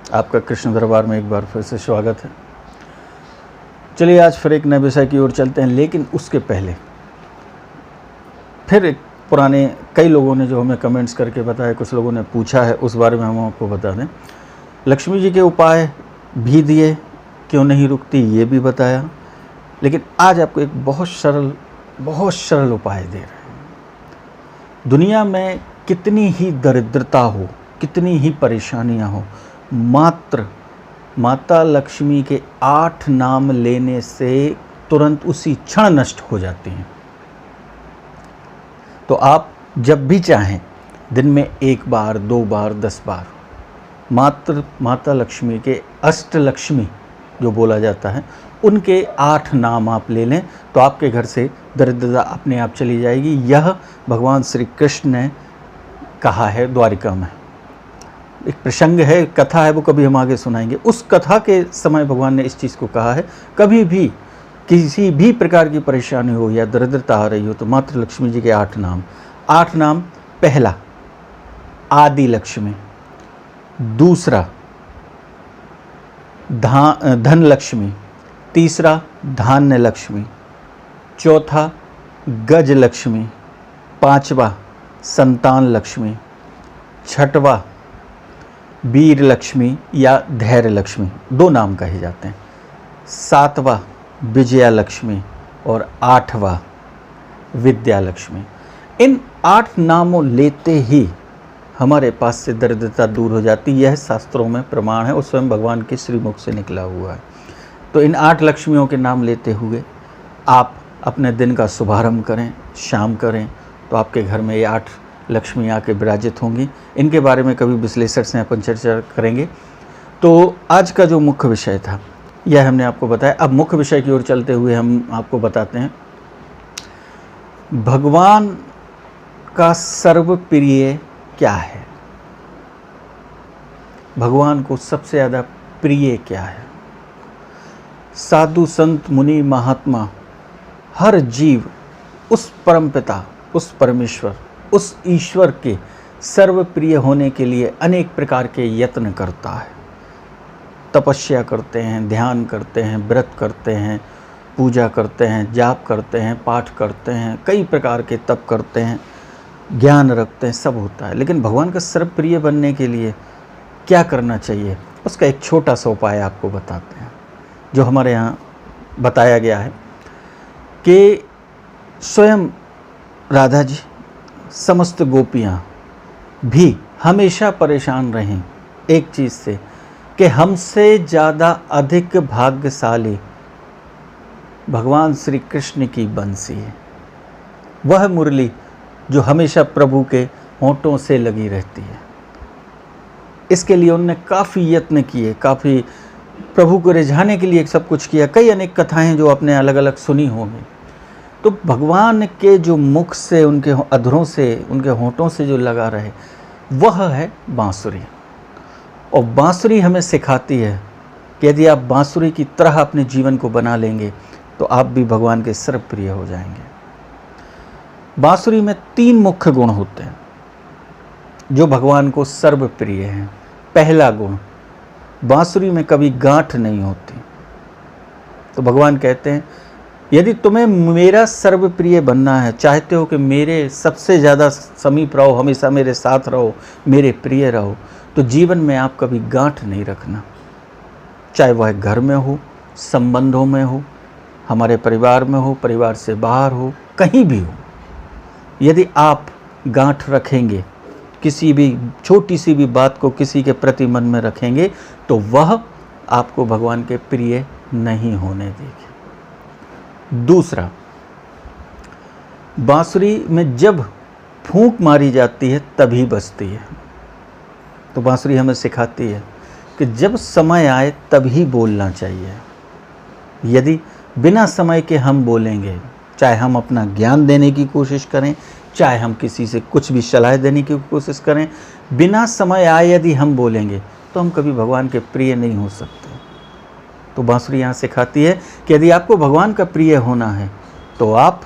आपका कृष्ण दरबार में एक बार फिर से स्वागत है। चलिए आज फिर एक नए विषय की ओर चलते हैं, लेकिन उसके पहले फिर एक पुराने कई लोगों ने जो हमें कमेंट्स करके बताया, कुछ लोगों ने पूछा है, उस बारे में हम आपको बता दें। लक्ष्मी जी के उपाय भी दिए, क्यों नहीं रुकती ये भी बताया, लेकिन आज आपको एक बहुत सरल उपाय दे रहे हैं। दुनिया में कितनी ही दरिद्रता हो, कितनी ही परेशानियां हो, मात्र माता लक्ष्मी के 8 नाम लेने से तुरंत उसी क्षण नष्ट हो जाती हैं। तो आप जब भी चाहें दिन में 1 बार, 2 बार, 10 बार मात्र माता लक्ष्मी के अष्टलक्ष्मी जो बोला जाता है उनके 8 नाम आप ले लें तो आपके घर से दरिद्रता अपने आप चली जाएगी। यह भगवान श्री कृष्ण ने कहा है द्वारिका में। एक प्रसंग है, कथा है, वो कभी हम आगे सुनाएंगे। उस कथा के समय भगवान ने इस चीज़ को कहा है, कभी भी किसी भी प्रकार की परेशानी हो या दरिद्रता आ रही हो तो मात्र लक्ष्मी जी के 8 नाम। 8 नाम, पहला आदि लक्ष्मी, दूसरा धन लक्ष्मी, तीसरा धान्य लक्ष्मी, चौथा गज लक्ष्मी, पांचवा संतान लक्ष्मी, छठवा वीर लक्ष्मी या धैर्य लक्ष्मी, 2 नाम कहे जाते हैं, सातवा विजया लक्ष्मी और 8वां विद्या लक्ष्मी। इन 8 नामों लेते ही हमारे पास से दरिद्रता दूर हो जाती। यह शास्त्रों में प्रमाण है और स्वयं भगवान के श्रीमुख से निकला हुआ है। तो इन 8 लक्ष्मियों के नाम लेते हुए आप अपने दिन का शुभारंभ करें, शाम करें, तो आपके घर में ये 8 लक्ष्मी आके विराजित होंगी। इनके बारे में कभी विश्लेषक से अपन चर्चा करेंगे। तो आज का जो मुख्य विषय था यह हमने आपको बताया। अब मुख्य विषय की ओर चलते हुए हम आपको बताते हैं भगवान का सर्वप्रिय क्या है। भगवान को सबसे ज़्यादा प्रिय क्या है। साधु संत मुनि महात्मा हर जीव उस परमपिता, उस परमेश्वर, उस ईश्वर के सर्वप्रिय होने के लिए अनेक प्रकार के यत्न करता है। तपस्या करते हैं, ध्यान करते हैं, व्रत करते हैं, पूजा करते हैं, जाप करते हैं, पाठ करते हैं, कई प्रकार के तप करते हैं, ज्ञान रखते हैं, सब होता है। लेकिन भगवान का सर्वप्रिय बनने के लिए क्या करना चाहिए, उसका एक छोटा सा उपाय आपको बताते हैं, जो हमारे यहाँ बताया गया है कि स्वयं राधा जी, समस्त गोपियाँ भी हमेशा परेशान रहें एक चीज़ से कि हमसे ज़्यादा अधिक भाग्यशाली भगवान श्री कृष्ण की बंसी है। वह मुरली जो हमेशा प्रभु के होंठों से लगी रहती है। इसके लिए उन्होंने काफ़ी यत्न किए, काफ़ी प्रभु को रिझाने के लिए सब कुछ किया। कई अनेक कथाएं जो आपने अलग अलग सुनी होंगी। तो भगवान के जो मुख से, उनके अधरों से, उनके होंठों से जो लगा रहे वह है बांसुरी। और बांसुरी हमें सिखाती है कि यदि आप बांसुरी की तरह अपने जीवन को बना लेंगे तो आप भी भगवान के सर्वप्रिय हो जाएंगे। बांसुरी में 3 मुख्य गुण होते हैं जो भगवान को सर्वप्रिय हैं। पहला गुण, बांसुरी में कभी गांठ नहीं होती। तो भगवान कहते हैं यदि तुम्हें मेरा सर्वप्रिय बनना है, चाहते हो कि मेरे सबसे ज़्यादा समीप रहो, हमेशा मेरे साथ रहो, मेरे प्रिय रहो, तो जीवन में आप कभी गांठ नहीं रखना। चाहे वह घर में हो, संबंधों में हो, हमारे परिवार में हो, परिवार से बाहर हो, कहीं भी हो। यदि आप गांठ रखेंगे, किसी भी छोटी सी भी बात को किसी के प्रति मन में रखेंगे तो वह आपको भगवान के प्रिय नहीं होने देगी। दूसरा, बांसुरी में जब फूंक मारी जाती है तभी बजती है। तो बांसुरी हमें सिखाती है कि जब समय आए तभी बोलना चाहिए। यदि बिना समय के हम बोलेंगे, चाहे हम अपना ज्ञान देने की कोशिश करें, चाहे हम किसी से कुछ भी सलाह देने की कोशिश करें, बिना समय आए यदि हम बोलेंगे तो हम कभी भगवान के प्रिय नहीं हो सकते। तो बांसुरी यहाँ सिखाती है कि यदि आपको भगवान का प्रिय होना है तो आप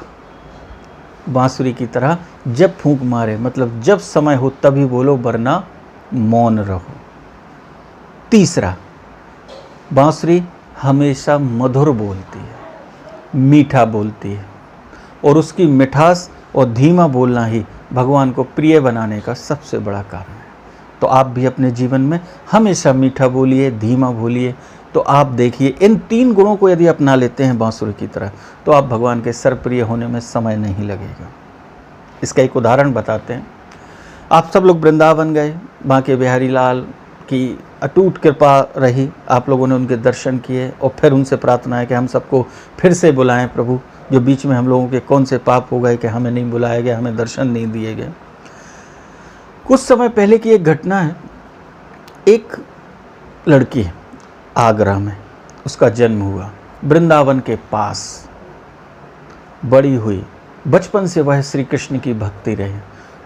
बांसुरी की तरह जब फूंक मारे, मतलब जब समय हो तभी बोलो, वरना मौन रहो। तीसरा, बांसुरी हमेशा मधुर बोलती है, मीठा बोलती है, और उसकी मिठास और धीमा बोलना ही भगवान को प्रिय बनाने का सबसे बड़ा कारण है। तो आप भी अपने जीवन में हमेशा मीठा बोलिए, धीमा बोलिए, तो आप देखिए इन 3 गुणों को यदि अपना लेते हैं बांसुरी की तरह, तो आप भगवान के सरप्रिय होने में समय नहीं लगेगा। इसका एक उदाहरण बताते हैं। आप सब लोग वृंदावन गए, बांके बिहारी लाल की अटूट कृपा रही, आप लोगों ने उनके दर्शन किए और फिर उनसे प्रार्थना है कि हम सबको फिर से बुलाएं प्रभु, जो बीच में हम लोगों के कौन से पाप हो गए कि हमें नहीं बुलाया गया, हमें दर्शन नहीं दिए गए। कुछ समय पहले की एक घटना है। एक लड़की आगरा में, उसका जन्म हुआ, वृंदावन के पास बड़ी हुई। बचपन से वह श्री कृष्ण की भक्ति रही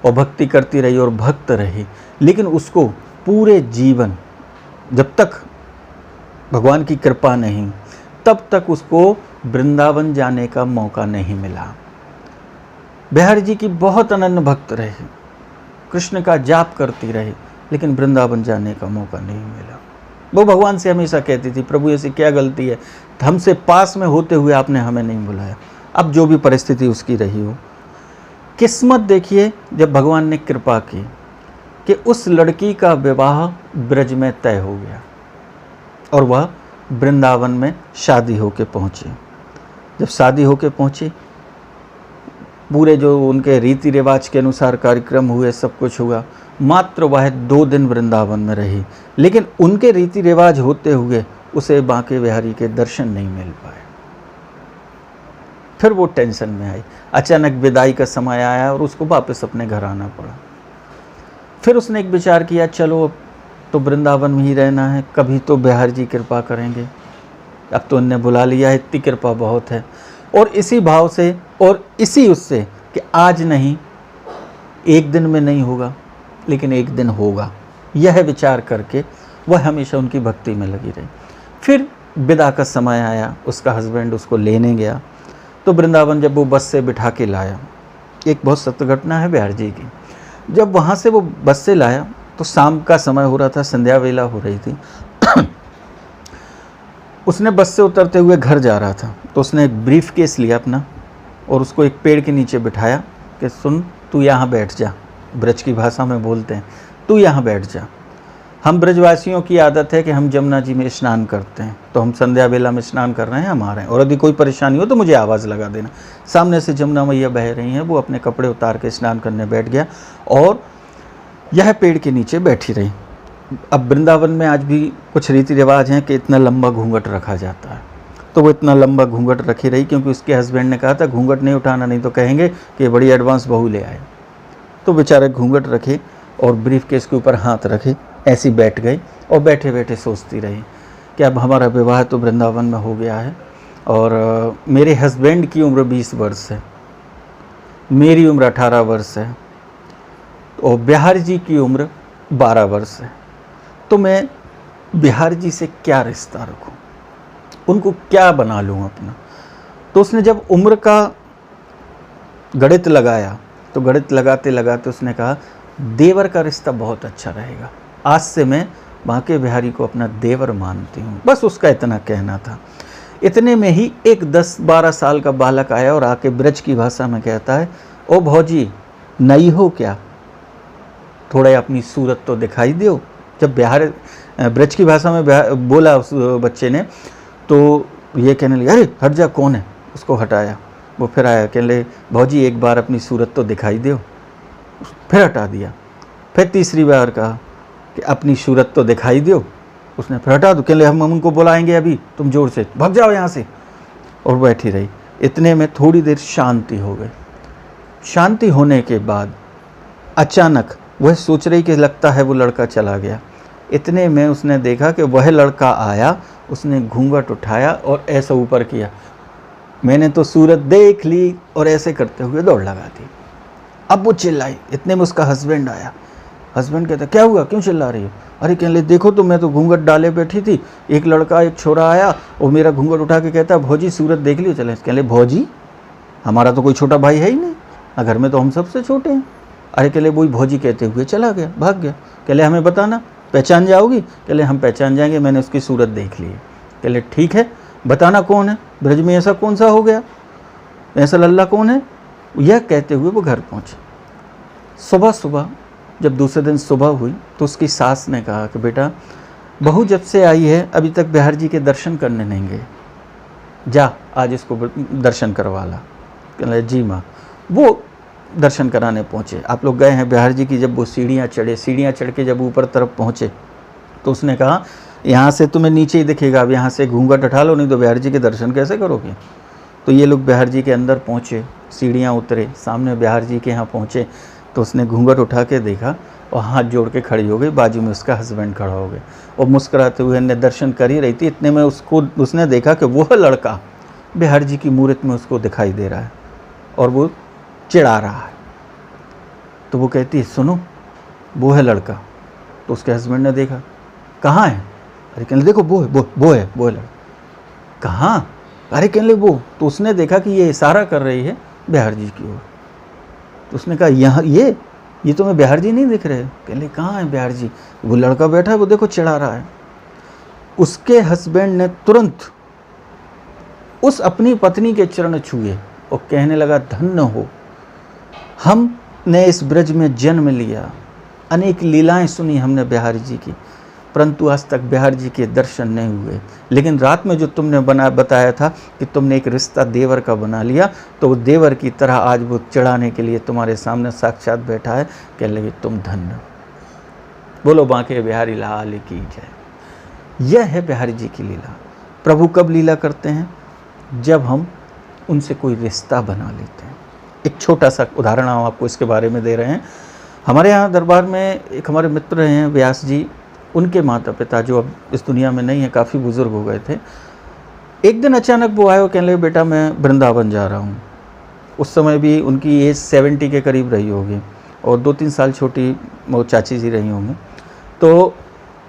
और भक्ति करती रही और भक्त रही, लेकिन उसको पूरे जीवन जब तक भगवान की कृपा नहीं, तब तक उसको वृंदावन जाने का मौका नहीं मिला। बिहारी जी की बहुत अनन्य भक्त रही, कृष्ण का जाप करती रही, लेकिन वृंदावन जाने का मौका नहीं मिला। वो भगवान से हमेशा कहती थी, प्रभु ऐसी क्या गलती है, हमसे पास में होते हुए आपने हमें नहीं बुलाया। अब जो भी परिस्थिति उसकी रही हो, किस्मत देखिए जब भगवान ने कृपा की कि उस लड़की का विवाह ब्रज में तय हो गया और वह वृंदावन में शादी होके पहुंची। जब शादी होके पहुंची, पूरे जो उनके रीति रिवाज के अनुसार कार्यक्रम हुए, सब कुछ हुआ, मात्र वह 2 दिन वृंदावन में रही, लेकिन उनके रीति रिवाज होते हुए उसे बांके बिहारी के दर्शन नहीं मिल पाए। फिर वो टेंशन में आई। अचानक विदाई का समय आया और उसको वापस अपने घर आना पड़ा। फिर उसने एक विचार किया, चलो अब तो वृंदावन में ही रहना है, कभी तो बिहारी जी कृपा करेंगे, अब तो उनने बुला लिया है, इतनी कृपा बहुत है। और इसी भाव से और इसी उससे कि आज नहीं, एक दिन में नहीं होगा, लेकिन एक दिन होगा, यह विचार करके वह हमेशा उनकी भक्ति में लगी रही। फिर विदा का समय आया, उसका हस्बैंड उसको लेने गया, तो वृंदावन जब वो बस से बिठा के लाया, एक बहुत सत्य घटना है बिहार जी की। जब वहाँ से वो बस से लाया तो शाम का समय हो रहा था, संध्या वेला हो रही थी। उसने बस से उतरते हुए घर जा रहा था, तो उसने एक ब्रीफ केस लिया अपना और उसको एक पेड़ के नीचे बिठाया कि सुन, तू यहाँ बैठ जा, ब्रज की भाषा में बोलते हैं, तू यहाँ बैठ जा। हम ब्रजवासियों की आदत है कि हम जमुना जी में स्नान करते हैं, तो हम संध्या बेला में स्नान कर रहे हैं, हम आ रहे हैं, और यदि कोई परेशानी हो तो मुझे आवाज़ लगा देना। सामने से जमुना मैया बह रही हैं, वो अपने कपड़े उतार के स्नान करने बैठ गया और यह पेड़ के नीचे बैठी रही। अब वृंदावन में आज भी कुछ रीति रिवाज हैं कि इतना लंबा घूंघट रखा जाता है, तो वो इतना लंबा घूंघट रखी रही, क्योंकि उसके हस्बैंड ने कहा था घूंघट नहीं उठाना, नहीं तो कहेंगे कि बड़ी एडवांस बहू ले आए। तो बेचारे घूंघट रखे और ब्रीफ केस के ऊपर हाथ रखे, ऐसी बैठ गई और बैठे बैठे सोचती रही कि अब हमारा विवाह तो वृंदावन में हो गया है और मेरे हस्बैंड की उम्र 20 वर्ष है, मेरी उम्र 18 वर्ष है और बिहारी जी की उम्र 12 वर्ष है, तो मैं बिहारी जी से क्या रिश्ता रखूं, उनको क्या बना लूं अपना। तो उसने जब उम्र का गणित लगाया, तो गणित लगाते लगाते उसने कहा देवर का रिश्ता बहुत अच्छा रहेगा, आज से मैं बांके बिहारी को अपना देवर मानती हूँ। बस उसका इतना कहना था। इतने में ही एक 10-12 साल का बालक आया और आके ब्रज की भाषा में कहता है, ओ भौजी नई हो क्या, थोड़ा अपनी सूरत तो दिखाई दो। जब बिहार ब्रज की भाषा में बोला उस बच्चे ने, तो ये कहने लगे अरे हट जा, कौन है, उसको हटाया। वो फिर आया, कहने लगे भौजी एक बार अपनी सूरत तो दिखाई दो, फिर हटा दिया। फिर तीसरी बार कहा कि अपनी सूरत तो दिखाई दो, उसने फिर हटा दो, कहने लगे हम उनको बुलाएंगे अभी, तुम जोर से भाग जाओ यहाँ से, और बैठी रही। इतने में थोड़ी देर शांति हो गई। शांति होने के बाद अचानक वह सोच रही कि लगता है वो लड़का चला गया। इतने में उसने देखा कि वह लड़का आया, उसने घूंघट उठाया और ऐसा ऊपर किया, मैंने तो सूरत देख ली, और ऐसे करते हुए दौड़ लगा दी। अब वो चिल्लाई। इतने में उसका हस्बैंड आया। हस्बैंड कहता क्या हुआ, क्यों चिल्ला रही हो? अरे कहने लगे देखो तो मैं तो घूंघट डाले बैठी थी, एक लड़का एक छोरा आया और मेरा घूंघट उठा के कहता भौजी सूरत देख लियो। चले, कहने लगे भौजी हमारा तो कोई छोटा भाई है ही नहीं, ना घर में तो हम सबसे छोटे हैं। अरे कहले वही भौजी कहते हुए चला गया, भाग गया। कहले हमें बताना, पहचान जाओगी? कहले हम पहचान जाएंगे, मैंने उसकी सूरत देख ली है। कहले ठीक है, बताना कौन है, ब्रज में ऐसा कौन सा हो गया, ऐसा लल्ला कौन है? यह कहते हुए वो घर पहुँचे। सुबह सुबह जब दूसरे दिन सुबह हुई तो उसकी सास ने कहा कि बेटा, बहू जब से आई है अभी तक बिहार जी के दर्शन करने नहीं गए, जा आज इसको दर्शन करवा ला। कहले जी माँ। वो दर्शन कराने पहुँचे। आप लोग गए हैं बिहार जी की, जब वो सीढ़ियाँ चढ़े, सीढ़ियाँ चढ़ के जब ऊपर तरफ पहुँचे तो उसने कहा यहाँ से तुम्हें नीचे ही दिखेगा, अब यहाँ से घूंघट उठा लो, नहीं तो बिहार जी के दर्शन कैसे करोगे। तो ये लोग बिहार जी के अंदर पहुँचे, सीढ़ियाँ उतरे, सामने बिहार जी के यहाँ पहुँचे तो उसने घूंघट उठा के देखा और हाथ जोड़ के खड़ी हो गई। बाजू में उसका हस्बैंड खड़ा हो गया और मुस्कुराते हुए ने दर्शन कर ही रही थी। इतने में उसने देखा कि वह लड़का बिहार जी की मूर्त में उसको दिखाई दे रहा है और वो चिढ़ा रहा है। तो वो कहती है सुनो, वो है लड़का। तो उसके हस्बैंड ने देखा, कहाँ है? अरे कहने देखो वो है लड़का। कहाँ? अरे कहने वो। तो उसने देखा कि ये इशारा कर रही है बिहार जी की ओर। तो उसने कहा यहाँ ये तो मैं बिहार जी नहीं दिख रहे। कहले कहाँ है बिहार जी? वो लड़का बैठा है, वो देखो चिढ़ा रहा है। उसके हस्बैंड ने तुरंत उस अपनी पत्नी के चरण छुए और कहने लगा, धन्य हो, हमने इस ब्रज में जन्म लिया, अनेक लीलाएं सुनी हमने बिहार जी की, परंतु आज तक बिहार जी के दर्शन नहीं हुए। लेकिन रात में जो तुमने बताया था कि तुमने एक रिश्ता देवर का बना लिया, तो वो देवर की तरह आज वो चढ़ाने के लिए तुम्हारे सामने साक्षात बैठा है। कह लगे तुम धन्य। बोलो बांके बिहारी लाल की जय। यह है बिहारी जी की लीला। प्रभु कब लीला करते हैं? जब हम उनसे कोई रिश्ता बना लेते हैं। एक छोटा सा उदाहरण हम आपको इसके बारे में दे रहे हैं। हमारे यहाँ दरबार में एक हमारे मित्र हैं व्यास जी, उनके माता पिता जो अब इस दुनिया में नहीं है, काफ़ी बुज़ुर्ग हो गए थे। एक दिन अचानक वो आए और कहने लगे, बेटा मैं वृंदावन जा रहा हूँ। उस समय भी उनकी एज 70 के करीब रही होगी और 2-3 साल छोटी वो चाची जी रही होंगी। तो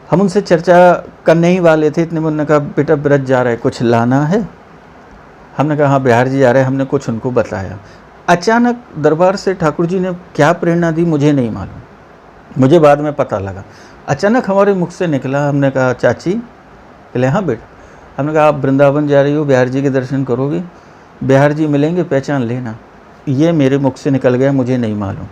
हम उनसे चर्चा करने ही वाले थे, इतने में उन्होंने कहा, बेटा ब्रज जा रहा है, कुछ लाना है? हमने कहा हाँ बिहार जी जा रहे हैं। हमने कुछ उनको बताया। अचानक दरबार से ठाकुर जी ने क्या प्रेरणा दी मुझे नहीं मालूम, मुझे बाद में पता लगा। अचानक हमारे मुख से निकला, हमने कहा चाची? कहले हाँ बेटा। हमने कहा आप वृंदावन जा रही हो, बिहार जी के दर्शन करोगे, बिहार जी मिलेंगे, पहचान लेना। ये मेरे मुख से निकल गया, मुझे नहीं मालूम।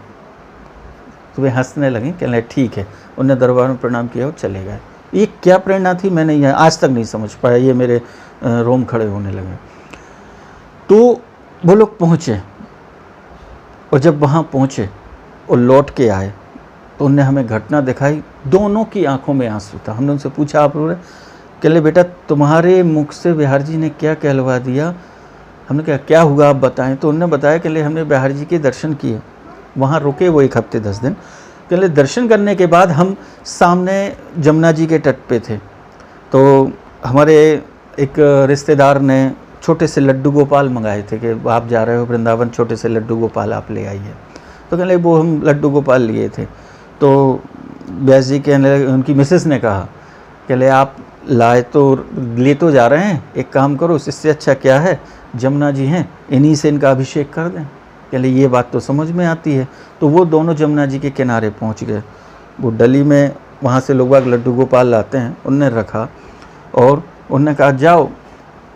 तो वे हंसने लगे, कहने ठीक है। उन्होंने दरबार में प्रणाम किया और चले गए। ये क्या प्रेरणा थी मैंने यह आज तक नहीं समझ पाया, ये मेरे रोम खड़े होने लगे। तो वो लोग पहुँचे और जब वहाँ पहुँचे और लौट के आए तो उनने हमें घटना दिखाई। दोनों की आंखों में आंसू था। हमने उनसे पूछा आप लोग? कहले बेटा तुम्हारे मुख से बिहार जी ने क्या कहलवा दिया? हमने कहा क्या हुआ आप बताएं। तो उन्होंने बताया कि हमने बिहार जी के दर्शन किए, वहाँ रुके वो 1 हफ्ते 10 दिन। कहले दर्शन करने के बाद हम सामने जमुना जी के तट पे थे, तो हमारे एक रिश्तेदार ने छोटे से लड्डू गोपाल मंगाए थे कि आप जा रहे हो वृंदावन, छोटे से लड्डू गोपाल आप ले आइए। तो कहले वो हम लड्डू गोपाल लिए थे। तो व्यास जी कहने, उनकी मिसेस ने कहा, कहले आप लाए तो ले तो जा रहे हैं, एक काम करो, इससे अच्छा क्या है, जमुना जी हैं, इन्हीं से इनका अभिषेक कर दें। कहले ये बात तो समझ में आती है। तो वो दोनों जमुना जी के किनारे पहुंच गए। वो डली में वहाँ से लोग बाग लड्डू गोपाल लाते हैं, उनने रखा और उनने कहा जाओ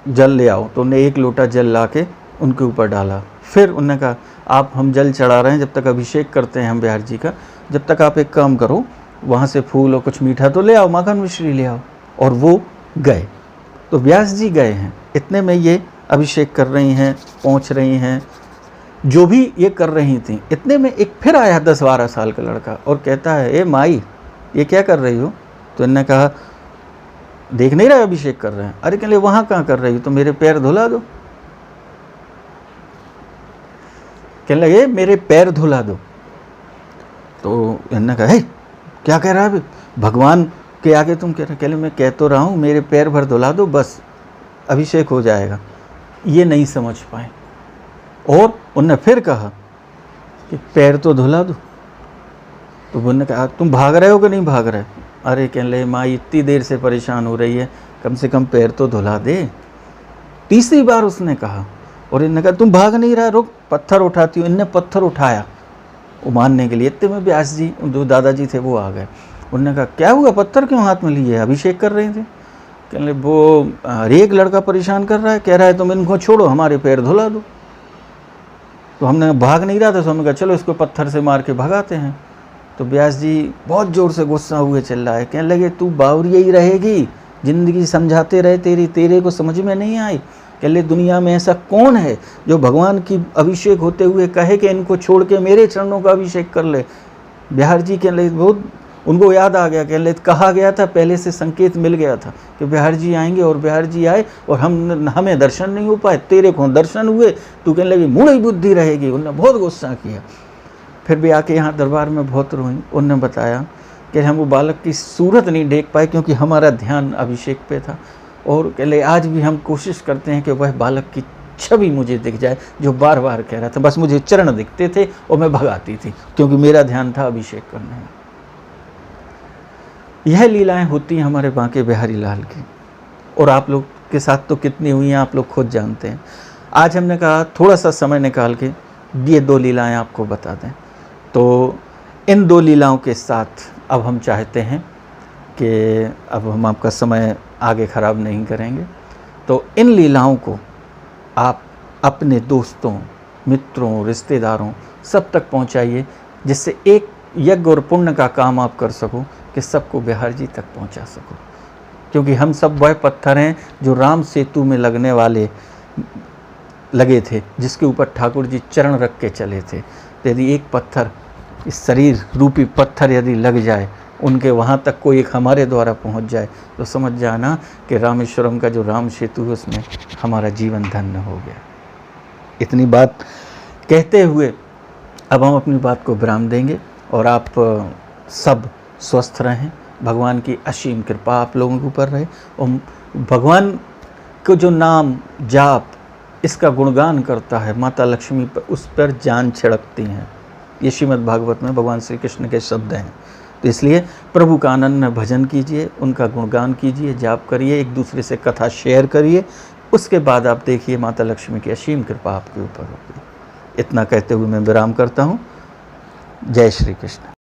जल ले आओ। तो उन्हें 1 लोटा जल ला के उनके ऊपर डाला। फिर उन्होंने कहा आप हम जल चढ़ा रहे हैं, जब तक अभिषेक करते हैं हम बिहार जी का, जब तक आप एक काम करो, वहाँ से फूल और कुछ मीठा तो ले आओ, माखन मिश्री ले आओ। और वो गए। तो व्यास जी गए हैं, इतने में ये अभिषेक कर रही हैं, पहुँच रही हैं, जो भी ये कर रही थी। इतने में एक फिर आया 10-12 साल का लड़का और कहता है, ए माई ये क्या कर रही हो? तो इन्होंने कहा देख नहीं रहा अभिषेक कर रहे हैं। अरे कहले वहाँ कहाँ कर रही हो? तो मेरे पैर धुला दो। कहने लगे मेरे पैर धुला दो। तो इन्होंने कहा हे क्या कह रहा है, भगवान के आगे तुम कह रहे? कहले मैं कह तो रहा हूँ मेरे पैर भर धुला दो, बस अभिषेक हो जाएगा। ये नहीं समझ पाए और उन्होंने फिर कहा कि पैर तो धुला दो। तो उन्होंने कहा तुम भाग रहे हो कि नहीं भाग रहे? अरे कहने माँ इतनी देर से परेशान हो रही है, कम से कम पैर तो धुला दे। तीसरी बार उसने कहा और इन्होंने कहा तुम भाग नहीं रहा, रुक पत्थर उठाती हूँ। इनने पत्थर उठाया वो मानने के लिए। इतने में व्यास जी जो दादाजी थे वो आ गए उन्होंने कहा क्या हुआ, पत्थर क्यों हाथ में लिए, अभिषेक कर रहे थे। कहने वो एक लड़का परेशान कर रहा है, कह रहा है तुम इनको छोड़ो, हमारे पैर धुला दो। तो हमने भाग नहीं रहा था, तो हमने कहा चलो इसको पत्थर से मार के भगाते हैं। तो व्यास जी बहुत ज़ोर से गुस्सा हुए चल रहा है, कहने लगे तू बावरिया ही रहेगी, ज़िंदगी समझाते रहे तेरे को समझ में नहीं आई। कह ले दुनिया में ऐसा कौन है जो भगवान की अभिषेक होते हुए कहे कि इनको छोड़ के मेरे चरणों का अभिषेक कर ले। बिहार जी कह ले बहुत उनको याद आ गया, कह ले कहा गया था, पहले से संकेत मिल गया था कि बिहार जी आएंगे, और बिहार जी आए और हमें दर्शन नहीं हो पाए, तेरे को दर्शन हुए, तू कहने लगी मूढ़ी बुद्धि रहेगी। उन्होंने बहुत गुस्सा किया। फिर भी आके यहाँ दरबार में बहुत रोई। उन्होंने बताया कि हम वो बालक की सूरत नहीं देख पाए क्योंकि हमारा ध्यान अभिषेक पे था, और कह ले आज भी हम कोशिश करते हैं कि वह बालक की छवि मुझे दिख जाए जो बार बार कह रहा था, बस मुझे चरण दिखते थे और मैं भगाती थी क्योंकि मेरा ध्यान था अभिषेक करने में। यह लीलाएं होती हैं हमारे बांके बिहारी लाल की, और आप लोग के साथ तो कितनी हुई हैं आप लोग खुद जानते हैं। आज हमने कहा थोड़ा सा समय निकाल के ये 2 लीलाएं आपको बता दें। तो इन 2 लीलाओं के साथ अब हम चाहते हैं कि अब हम आपका समय आगे ख़राब नहीं करेंगे, तो इन लीलाओं को आप अपने दोस्तों, मित्रों, रिश्तेदारों सब तक पहुंचाइए, जिससे एक यज्ञ और पुण्य का काम आप कर सको कि सबको बिहार जी तक पहुंचा सको। क्योंकि हम सब वह पत्थर हैं जो राम सेतु में लगे थे, जिसके ऊपर ठाकुर जी चरण रख के चले थे। तो यदि एक पत्थर, इस शरीर रूपी पत्थर यदि लग जाए, उनके वहाँ तक कोई एक हमारे द्वारा पहुँच जाए, तो समझ जाना कि रामेश्वरम का जो राम सेतु है उसमें हमारा जीवन धन्य हो गया। इतनी बात कहते हुए अब हम अपनी बात को विराम देंगे, और आप सब स्वस्थ रहें, भगवान की असीम कृपा आप लोगों के ऊपर रहे, और भगवान को जो नाम जाप इसका गुणगान करता है, माता लक्ष्मी पर उस पर जान छिड़कती हैं। ये श्रीमद् भागवत में भगवान श्री कृष्ण के शब्द हैं। तो इसलिए प्रभु का आनंद में भजन कीजिए, उनका गुणगान कीजिए, जाप करिए, एक दूसरे से कथा शेयर करिए। उसके बाद आप देखिए माता लक्ष्मी की असीम कृपा आपके ऊपर होगी। इतना कहते हुए मैं विराम करता हूँ। जय श्री कृष्ण।